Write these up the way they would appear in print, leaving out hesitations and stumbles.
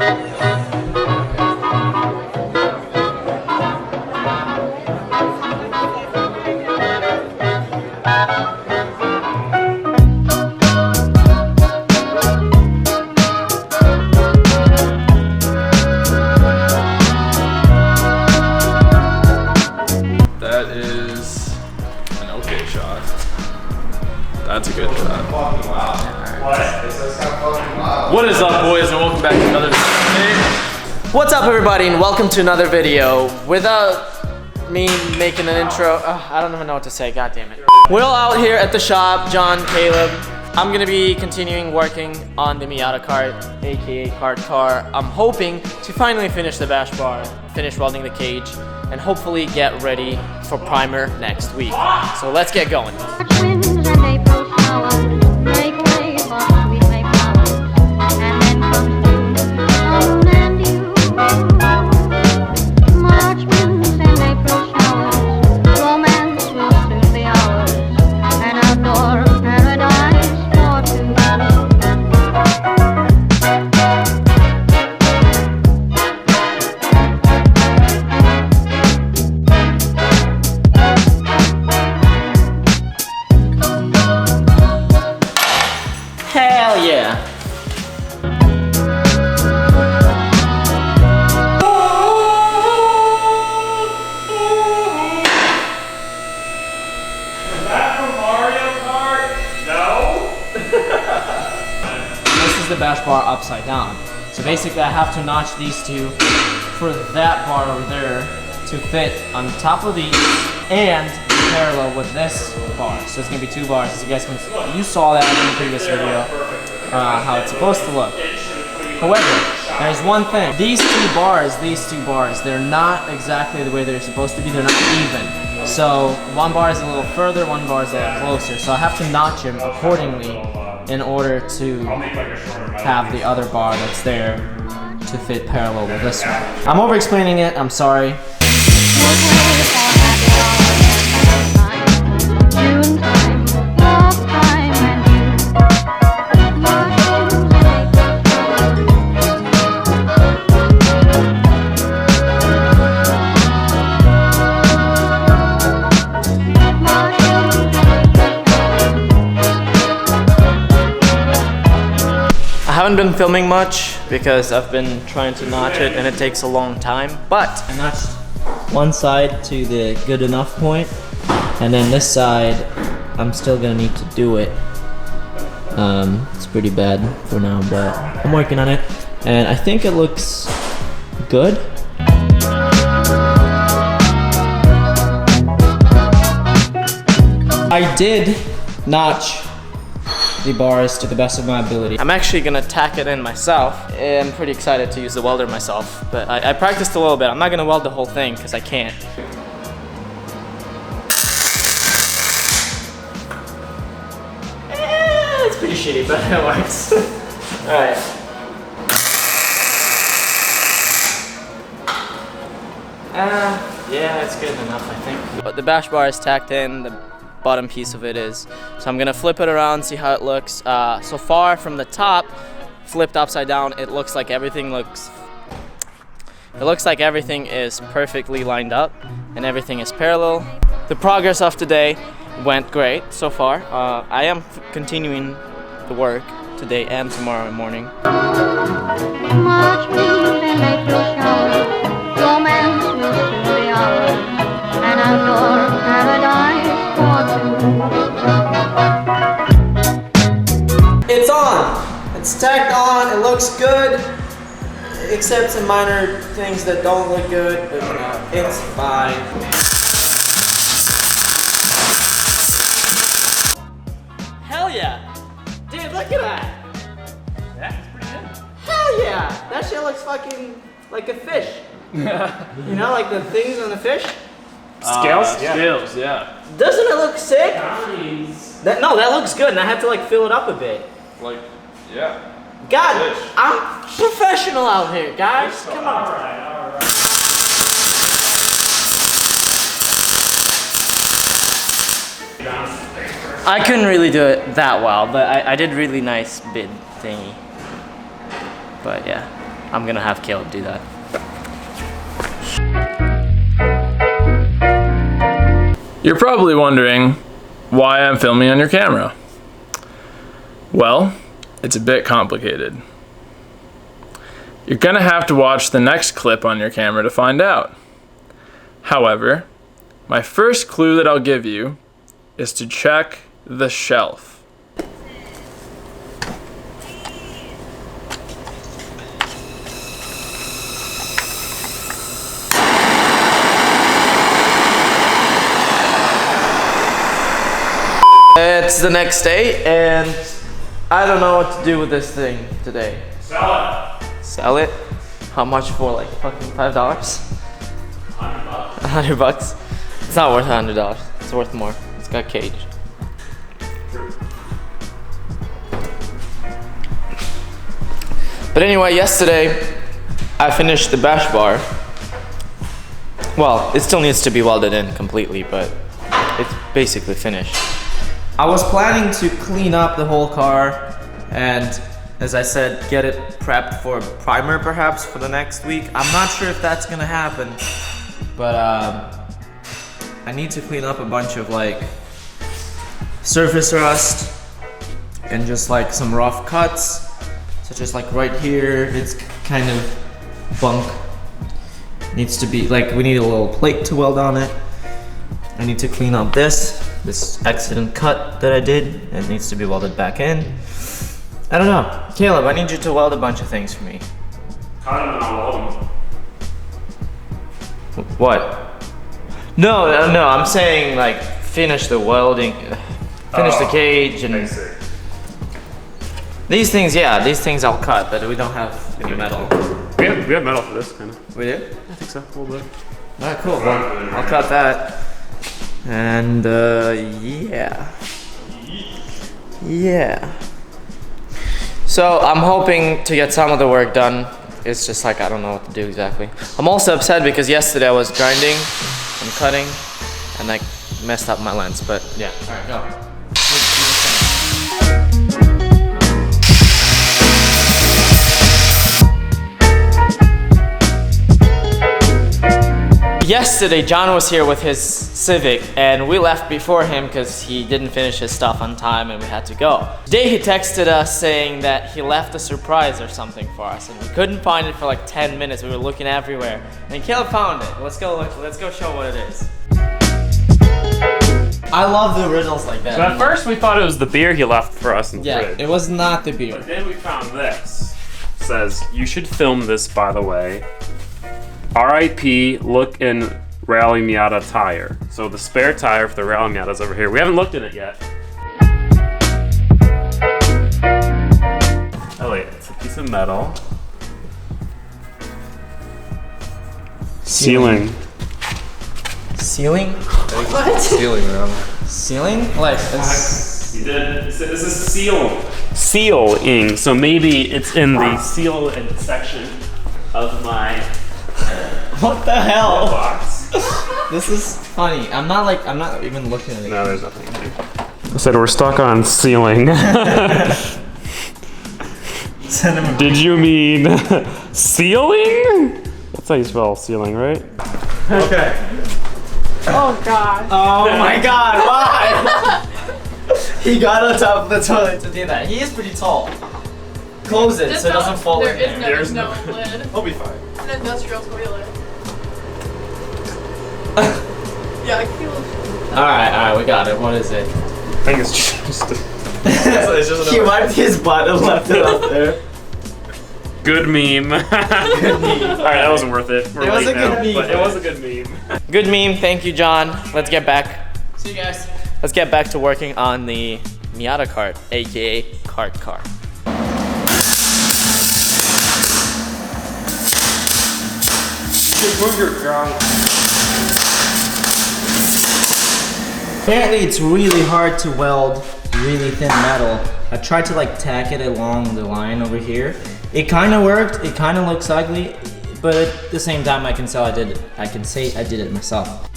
That's a good shot. What is up, boys, and welcome back to another video. What's up, everybody, and welcome to another video. Without me making an intro, I don't even know what to say, god damn it. We're all out here at the shop, John, Caleb. I'm gonna be continuing working on the Miata cart, aka KartCar. I'm hoping to finally finish the bash bar, finish welding the cage, and hopefully get ready for primer next week. So let's get going. Hell yeah. Is that from Mario Kart? No? This is the bash bar upside down. So basically I have to notch these two for that bar over there to fit on top of these and parallel with this bar. So it's gonna be two bars. As you guys can see, you saw that in the previous video, how it's supposed to look. However, there's one thing. These two bars, they're not exactly the way they're supposed to be. They're not even. So one bar is a little further, one bar is a little closer. So I have to notch them accordingly in order to have the other bar that's there to fit parallel with this one. I'm over explaining it, I'm sorry. I haven't been filming much because I've been trying to notch it and it takes a long time, but I notched one side to the good enough point, and then this side I'm still gonna need to do it. It's pretty bad for now, but I'm working on it and I think it looks good. I did notch the bars to the best of my ability. I'm actually gonna tack it in myself. I'm pretty excited to use the welder myself, but I practiced a little bit. I'm not gonna weld the whole thing because I can't. It's pretty shitty, but it works. Alright. Yeah, it's good enough, I think. But the bash bar is tacked in, the bottom piece of it is. So I'm gonna flip it around, see how it looks. So far from the top, flipped upside down, it looks like everything is perfectly lined up and everything is parallel. The progress of today went great so far. I am continuing the work today and tomorrow morning. It's on! It's tacked on, it looks good, except some minor things that don't look good, but you know, it's fine. Hell yeah! Dude, look at that! That's pretty good. Hell yeah! That shit looks fucking like a fish. You know, like the things on the fish? Scales? Scales, yeah. Doesn't it look sick? No, that looks good, and I had to like fill it up a bit. Like, yeah. God, Fish. I'm professional out here, guys. Come on. Alright. I couldn't really do it that well, but I did really nice bid thingy. But yeah. I'm gonna have Caleb do that. You're probably wondering why I'm filming on your camera. Well, it's a bit complicated. You're gonna have to watch the next clip on your camera to find out. However, my first clue that I'll give you is to check the shelf. It's the next day, and I don't know what to do with this thing today. Sell it. Sell it? How much for? Like fucking $5? $100. $100? It's not worth $100. It's worth more. It's got cage. But anyway, yesterday I finished the bash bar. Well, it still needs to be welded in completely, but it's basically finished. I was planning to clean up the whole car and, as I said, get it prepped for primer perhaps for the next week. I'm not sure if that's gonna happen, but I need to clean up a bunch of like surface rust and just like some rough cuts, such as like right here, it's kind of bunk. Needs to be like, we need a little plate to weld on it. I need to clean up this accident cut that I did. It needs to be welded back in. I don't know. Caleb, I need you to weld a bunch of things for me. Cut them and I'll weld them. What? No, I'm saying like finish the welding, finish the cage and... These things, yeah, these things I'll cut, but we don't have any metal. We have metal for this, kind of. We do? I think so, a little bit. Alright, cool. Well, I'll cut that. And yeah. So I'm hoping to get some of the work done. It's just like I don't know what to do exactly. I'm also upset because yesterday I was grinding and cutting and I messed up my lens, but yeah. Alright, go. Yesterday, John was here with his Civic, and we left before him because he didn't finish his stuff on time and we had to go. Today, he texted us saying that he left a surprise or something for us, and we couldn't find it for like 10 minutes. We were looking everywhere, and Caleb found it. Let's go look. Let's go show what it is. I love the riddles like that. So at first, we thought it was the beer he left for us in the fridge. Yeah, it was not the beer. But then we found this. It says, you should film this, by the way. RIP, look in Rally Miata tire. So the spare tire for the Rally Miata is over here. We haven't looked in it yet. Oh wait, it's a piece of metal. Ceiling. Ceiling? What? Ceiling, man. Ceiling? Like this? You did. This is sealing. So maybe it's in the seal section of my What the hell? box. This is funny. I'm not even looking at it. No, there's nothing. I said we're stuck on ceiling. Did you mean ceiling? That's how you spell ceiling, right? Okay. Oh god. Oh my god, why? He got on top of the toilet to do that. He is pretty tall. Close it so it doesn't fall in there. There's no lid. He'll be fine. An industrial toilet. Yeah, I feel. Alright, we got it. What is it? I think it's just He wiped his butt and left it up there. good meme. Good meme. Alright, that wasn't worth it. We're It was late a good now, meme, but it man. was a good meme. Good meme. Thank you, John. Let's get back. See you guys. Let's get back to working on the Miata cart, aka KartCar. Move your trunk. Apparently it's really hard to weld really thin metal. I tried to like tack it along the line over here. It kind of worked, it kind of looks ugly, but at the same time I can say I did it myself.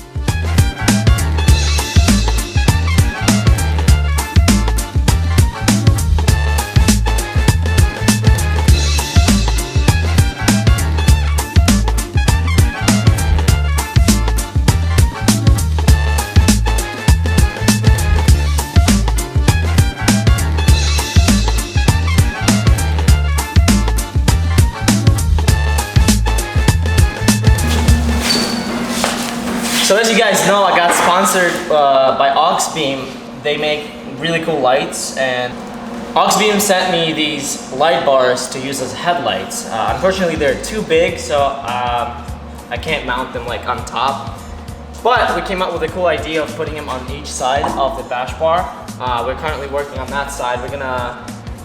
So as you guys know, I got sponsored by Auxbeam. They make really cool lights, and Auxbeam sent me these light bars to use as headlights. Unfortunately, they're too big, so I can't mount them like on top. But we came up with a cool idea of putting them on each side of the bash bar. We're currently working on that side.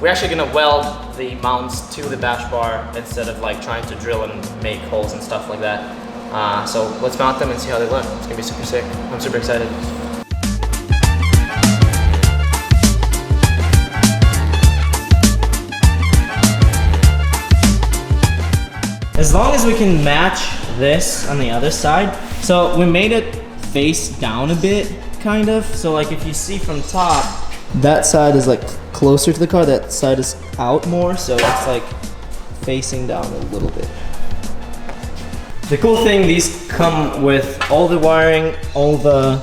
We're actually gonna weld the mounts to the bash bar instead of like trying to drill and make holes and stuff like that. So let's mount them and see how they look. It's gonna be super sick. I'm super excited. As long as we can match this on the other side. So we made it face down a bit, kind of. So like if you see from top, that side is like closer to the car, that side is out more, so it's like facing down a little bit. The cool thing, these come with all the wiring, all the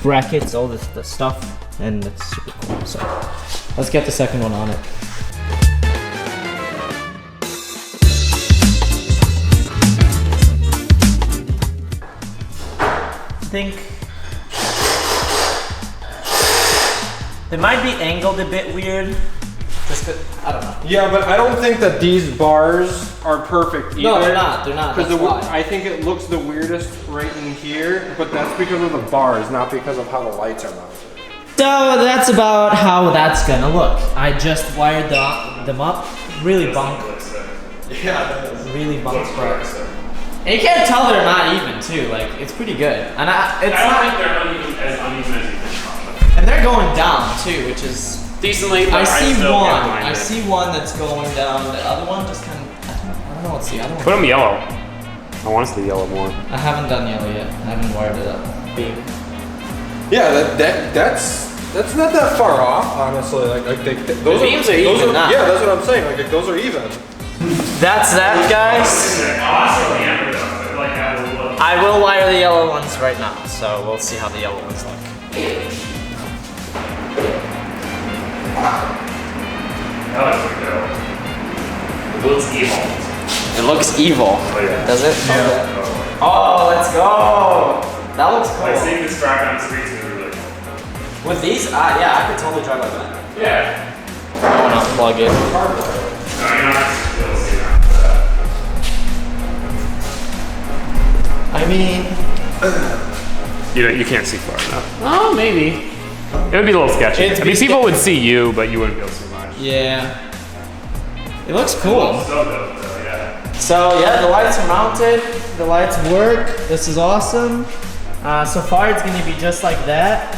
brackets, all the stuff, and it's super cool. So let's get the second one on it. I think they might be angled a bit weird. Just 'cause, I don't know. Yeah, but I don't think that these bars are perfect either. No, they're not. They're not. Because That's why. I think it looks the weirdest right in here, but that's because of the bars, not because of how the lights are mounted. So that's about how that's gonna look. I just wired them up. Really bumped. Yeah. Really bumped, but and you can't tell they're not even too. Like it's pretty good, and I don't think they're uneven as you think. and they're going down too, which is Decently, but I see still one. can't mind I it. see one that's going down. The other one just kind of. I don't know what's the other one. Put them yellow. I want us to yellow more. I haven't done yellow yet. I haven't wired it up. Beam. Yeah, that's not that far off, honestly. Like those The beams are even now. Yeah, that's what I'm saying. Like those are even. That's that, guys. I will wire the yellow ones right now, so we'll see how the yellow ones look. It looks evil. It looks evil. Oh, yeah. Does it? Yeah. Okay. Oh, let's go! That looks Like cool. seeing this track on the streets is really cool. With these, yeah, I could totally drive like that. Yeah. I want to plug it. No, you're not still seeing that. I mean, You can't see far enough. Oh, maybe. It would be a little sketchy. It'd I be mean, people would see you, but you wouldn't be able to see much. yeah. It looks cool. So dope, though, yeah. So yeah, the lights are mounted. The lights work. This is awesome. So far, it's gonna be just like that.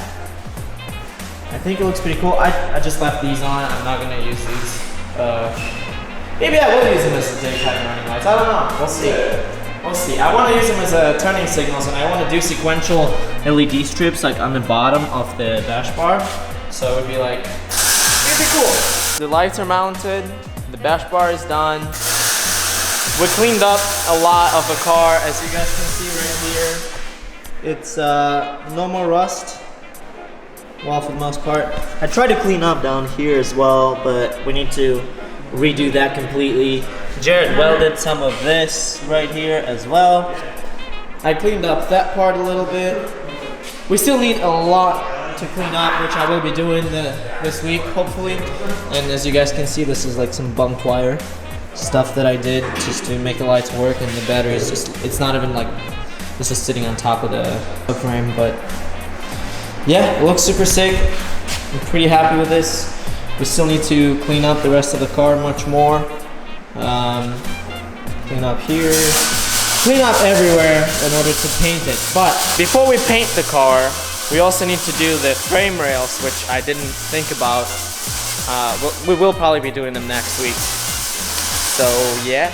I think it looks pretty cool. I just left these on. I'm not gonna use these. Maybe I will use them as the daytime running lights. I don't know. We'll see. We'll see. I want to use them as turning signals, and I want to do sequential LED strips like on the bottom of the dash bar. So it would be like, it'd be cool. The lights are mounted. The bash bar is done. We cleaned up a lot of the car, as you guys can see right here. It's no more rust. Well, for the most part. I tried to clean up down here as well, but we need to redo that completely. Jared welded some of this right here as well. I cleaned up that part a little bit. We still need a lot to clean up, which I will be doing this week, hopefully. And as you guys can see, this is like some bunk wire stuff that I did just to make the lights work, and the battery is just, it's not even like, this is sitting on top of the frame, but yeah, it looks super sick. I'm pretty happy with this. We still need to clean up the rest of the car much more. Clean up here, clean up everywhere in order to paint it. But before we paint the car, we also need to do the frame rails, which I didn't think about. We will probably be doing them next week. So yeah.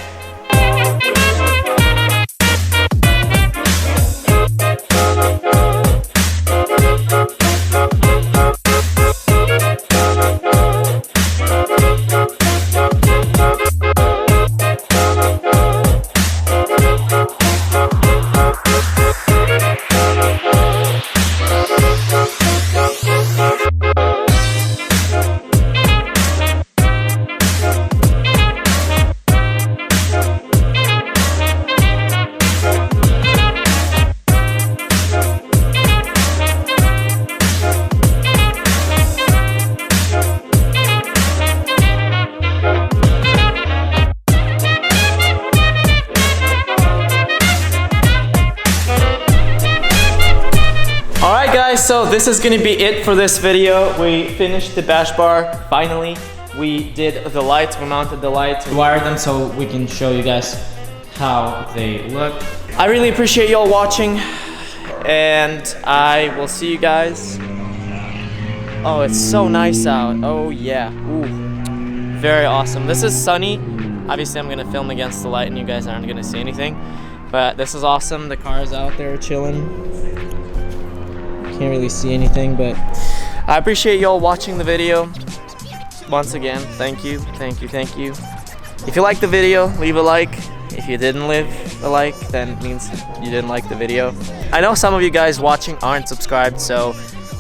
so this is gonna be it for this video. We finished the bash bar, finally. We did the lights, we mounted the lights, we wired them so we can show you guys how they look. I really appreciate y'all watching, and I will see you guys. Oh, it's so nice out. Oh yeah, ooh, very awesome. This is sunny. Obviously I'm gonna film against the light and you guys aren't gonna see anything, but this is awesome. The car's out there chilling. Can't really see anything, but I appreciate y'all watching the video. Once again, thank you, thank you, thank you. If you liked the video, leave a like. If you didn't leave a like, then it means you didn't like the video. I know some of you guys watching aren't subscribed, so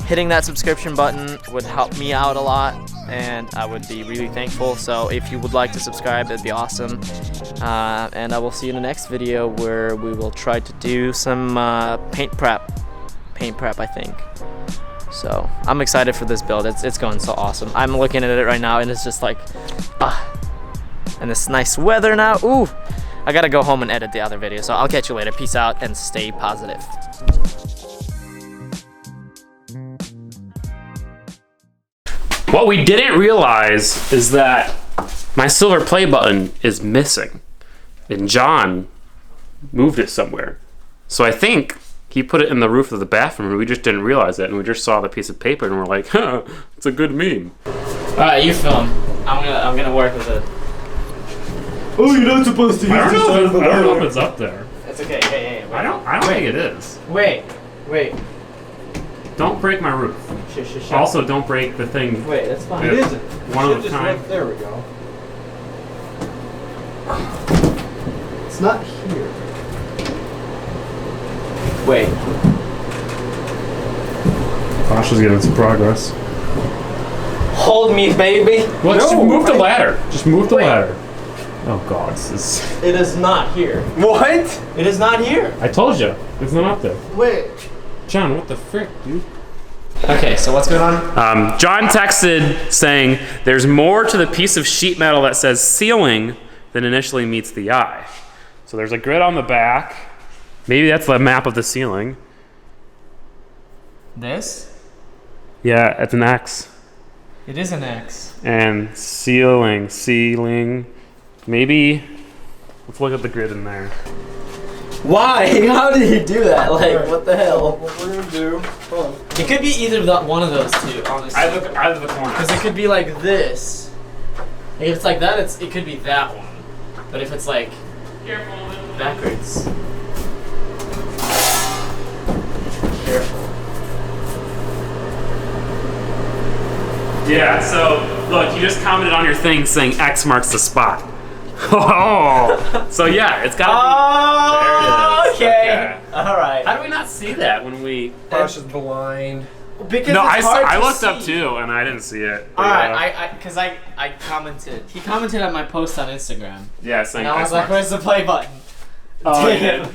hitting that subscription button would help me out a lot, and I would be really thankful. So if you would like to subscribe, that'd be awesome. And I will see you in the next video where we will try to do some paint prep, I think. So I'm excited for this build. It's going so awesome. I'm looking at it right now and it's just like, and this nice weather now. Ooh, I gotta go home and edit the other video. So I'll catch you later. Peace out and stay positive. What we didn't realize is that my silver play button is missing, and John moved it somewhere. So I think he put it in the roof of the bathroom, and we just didn't realize it, and we just saw the piece of paper, and we're like, huh, it's a good meme. All right, you film. I'm gonna work with it. Oh, you're not supposed to. I don't know if it's up there. It's okay. Hey, wait. I don't think it is. Wait. Don't break my roof. Shh. Also, don't break the thing. Wait, that's fine. It isn't. One of a kind. There we go. It's not here. Wait. Pasha's getting some progress. Hold me, baby. Well, just No, move the wait. ladder. Just move the Wait. ladder. Oh God, this is. It is not here. What? It is not here. I told you, it's not up there. Wait. John, what the frick, dude? Okay, so what's going on? John texted saying there's more to the piece of sheet metal that says ceiling than initially meets the eye. So there's a grid on the back. Maybe that's the map of the ceiling. This? Yeah, it's an X. It is an X. And ceiling. Maybe, let's look at the grid in there. Why? How did he do that? Like, what the hell? What we're gonna do? Hold on. It could be either one of those two, honestly. Either the corner. Because it could be like this. If it's like that, it could be that one. But if it's like backwards. Careful. Yeah, so look, you just commented on your thing saying X marks the spot. Oh, so yeah, it's gotta Oh, be. There it is. okay. Alright. How do we not see that when we? Pasha's blind. Because No, it's hard I to looked up see. too, and I didn't see it. Alright, because I commented. He commented on my post on Instagram. Yeah, saying And I was X like, marks. where's the play button? Oh, I Damn.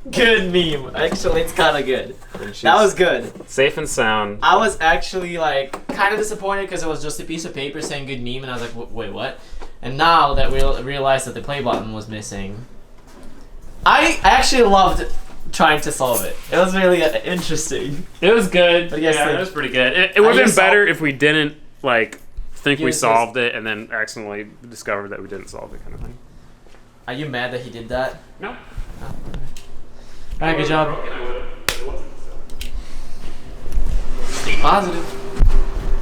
Good meme. Actually, it's kind of good. That was good. Safe and sound. I was actually like kind of disappointed because it was just a piece of paper saying good meme, and I was like, wait, what? And now that we realized that the play button was missing, I actually loved trying to solve it. It was really interesting. It was good. But yes, Yeah, like- it was pretty good. It would have been just better if we didn't like think we Yes, yes. solved it and then accidentally discovered that we didn't solve it, kind of thing. Are you mad that he did that? No. Alright, good job. It wasn't, so. Stay positive.